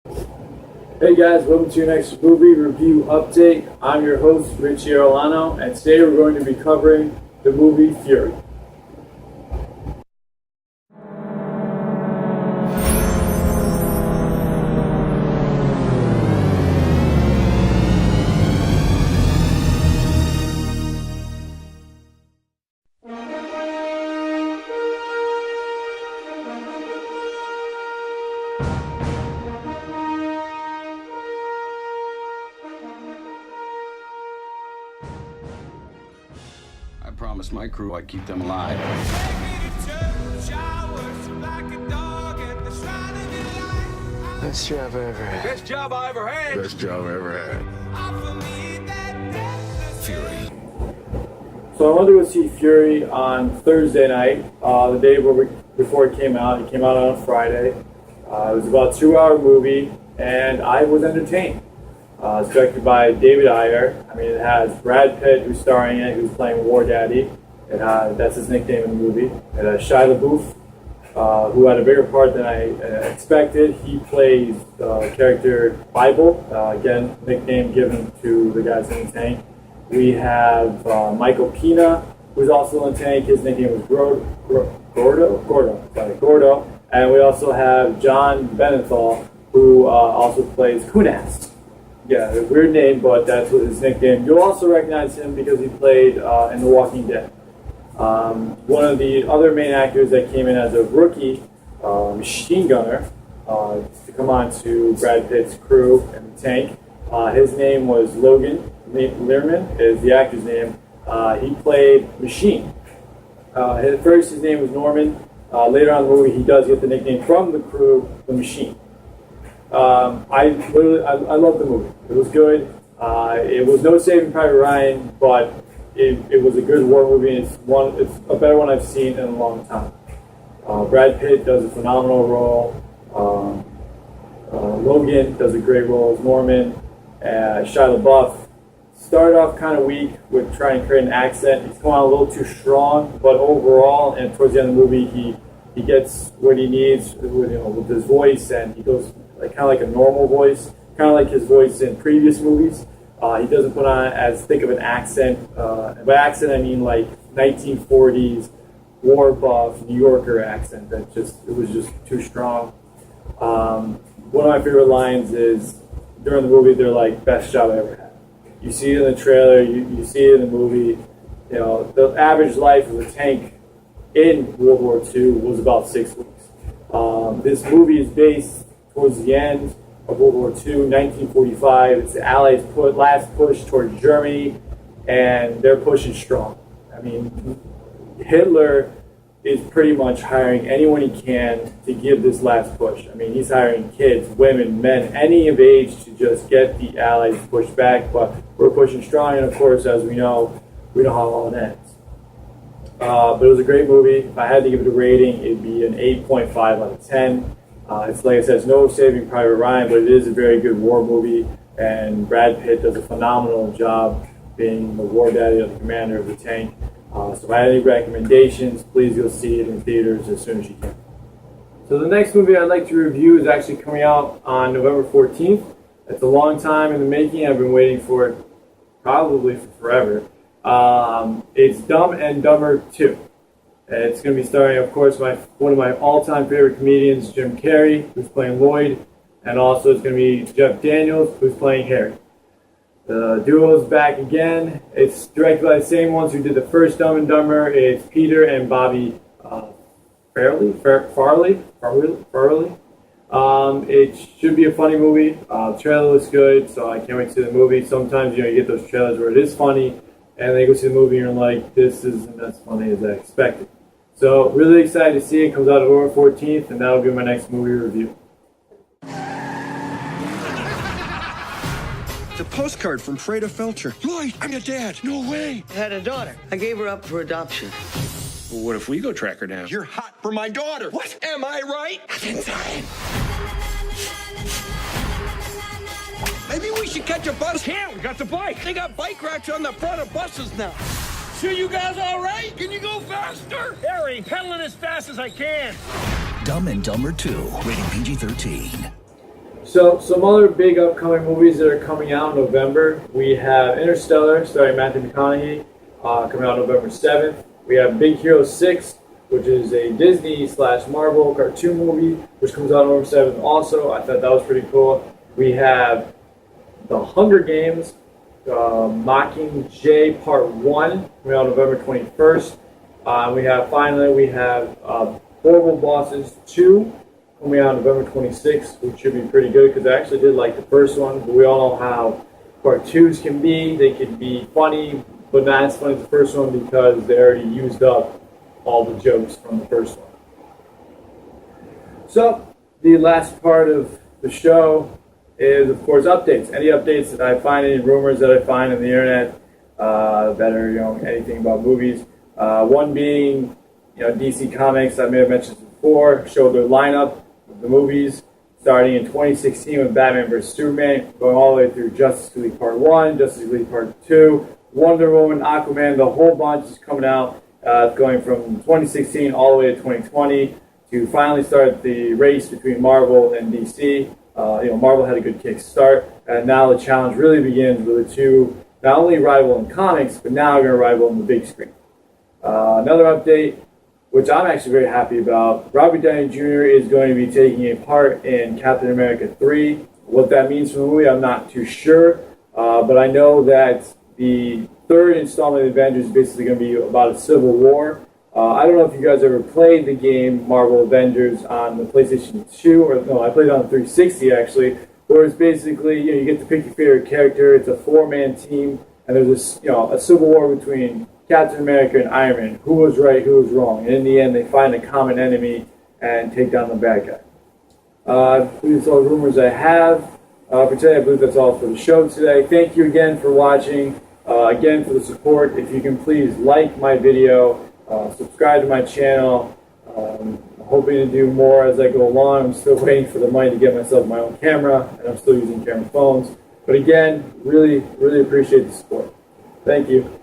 Hey guys, welcome to your next movie review update. I'm your host, Richie Arellano, and today we're going to be covering the movie Fury. I promised my crew I'd keep them alive. Best job I ever had. Best job I ever had. Best job I ever had. Fury. So I went to go see Fury on Thursday night, the day before it came out. It came out on a Friday. It was about a 2-hour movie, and I was entertained. It's directed by David Ayer. I mean, it has Brad Pitt, who's starring in it, who's playing War Daddy. That's his nickname in the movie. It has Shia LaBeouf, who had a bigger part than I expected. He plays the character Bible, again, nickname given to the guys in the tank. We have Michael Pena, who's also in the tank. His nickname was Gordo. And we also have John Bernthal, who also plays Kunas. Yeah, a weird name, but that's what his nickname. You'll also recognize him because he played in The Walking Dead. One of the other main actors that came in as a rookie, machine gunner, to come on to Brad Pitt's crew in the tank. His name was Logan Lerman, is the actor's name. He played Machine. His name was Norman. Later on in the movie, he does get the nickname from the crew, The Machine. I love the movie. It was good. It was no Saving Private Ryan, but it was a good war movie. It's a better one I've seen in a long time. Brad Pitt does a phenomenal role. Logan does a great role as Norman. Shia LaBeouf started off kind of weak with trying to create an accent. He's come on a little too strong, but overall, and towards the end of the movie, he gets what he needs with his voice, and he goes kind of like a normal voice, kind of like his voice in previous movies. He doesn't put on as thick of an accent. By accent, I mean like 1940s war buff New Yorker accent. It was just too strong. One of my favorite lines is during the movie, they're like, "Best job I ever had." You see it in the trailer. You see it in the movie. You know, the average life of a tank in World War II was about 6 weeks. This movie is based towards the end of World War II, 1945. It's the Allies' last push towards Germany, and they're pushing strong. I mean, Hitler is pretty much hiring anyone he can to give this last push. I mean, he's hiring kids, women, men, any of age to just get the Allies pushed back, but we're pushing strong, and of course, as we know how all it ends. But it was a great movie. If I had to give it a rating, it'd be an 8.5 out of 10. It's like I said, it's no Saving Private Ryan, but it is a very good war movie, and Brad Pitt does a phenomenal job being the war daddy or the commander of the tank. So if I had any recommendations, please go see it in theaters as soon as you can. So the next movie I'd like to review is actually coming out on November 14th. It's a long time in the making. I've been waiting for it probably for forever. It's Dumb and Dumber 2. It's going to be starring, of course, one of my all-time favorite comedians, Jim Carrey, who's playing Lloyd, and also it's going to be Jeff Daniels, who's playing Harry. The duo is back again. It's directed by the same ones who did the first Dumb and Dumber. It's Peter and Bobby Farley. It should be a funny movie. The trailer looks good, so I can't wait to see the movie. Sometimes you get those trailers where it is funny, and then you go see the movie and you're like, this isn't as funny as I expected. So really excited to see it. It comes out November 14th, and that'll be my next movie review. The postcard from Freda Felcher. Lloyd, I'm your dad. No way. I had a daughter. I gave her up for adoption. Well, what if we go track her down? You're hot for my daughter. What? Am I right? In time. Maybe we should catch a bus. Yeah, we got the bike. They got bike racks on the front of buses now. So you guys all right? Can you go faster? Harry, pedaling as fast as I can. Dumb and Dumber 2, rated PG-13. So some other big upcoming movies that are coming out in November. We have Interstellar, starring Matthew McConaughey, coming out November 7th. We have Big Hero 6, which is a Disney/Marvel cartoon movie, which comes out November 7th also. I thought that was pretty cool. We have The Hunger Games, Mockingjay Part 1, coming out November 21st. We have Horrible Bosses 2, coming out November 26th, which should be pretty good because I actually did like the first one, but we all know how part 2s can be. They can be funny, but not as funny as the first one because they already used up all the jokes from the first one. So, the last part of the show is, of course, updates. Any updates that I find, any rumors that I find on the internet that are, anything about movies. One being, DC Comics, I may have mentioned before, showed their lineup of the movies starting in 2016 with Batman vs. Superman, going all the way through Justice League Part 1, Justice League Part 2, Wonder Woman, Aquaman, the whole bunch is coming out, going from 2016 all the way to 2020 to finally start the race between Marvel and DC. Marvel had a good kick start, and now the challenge really begins with the two not only rival in comics, but now going to rival in the big screen. Another update, which I'm actually very happy about, Robert Downey Jr. is going to be taking a part in Captain America 3. What that means for the movie, I'm not too sure, but I know that the third installment of Avengers is basically going to be about a civil war. I don't know if you guys ever played the game Marvel Avengers on the PlayStation 2, or no, I played it on the 360 actually, where it's basically, you get to pick your favorite character. It's a four-man team, and there's this, a civil war between Captain America and Iron Man. Who was right, who was wrong? And in the end, they find a common enemy and take down the bad guy. I believe that's all the rumors I have. For today, I believe that's all for the show today. Thank you again for watching, again for the support. If you can please like my video, subscribe to my channel. I'm hoping to do more as I go along. I'm still waiting for the money to get myself my own camera, and I'm still using camera phones. But again, really, really appreciate the support. Thank you.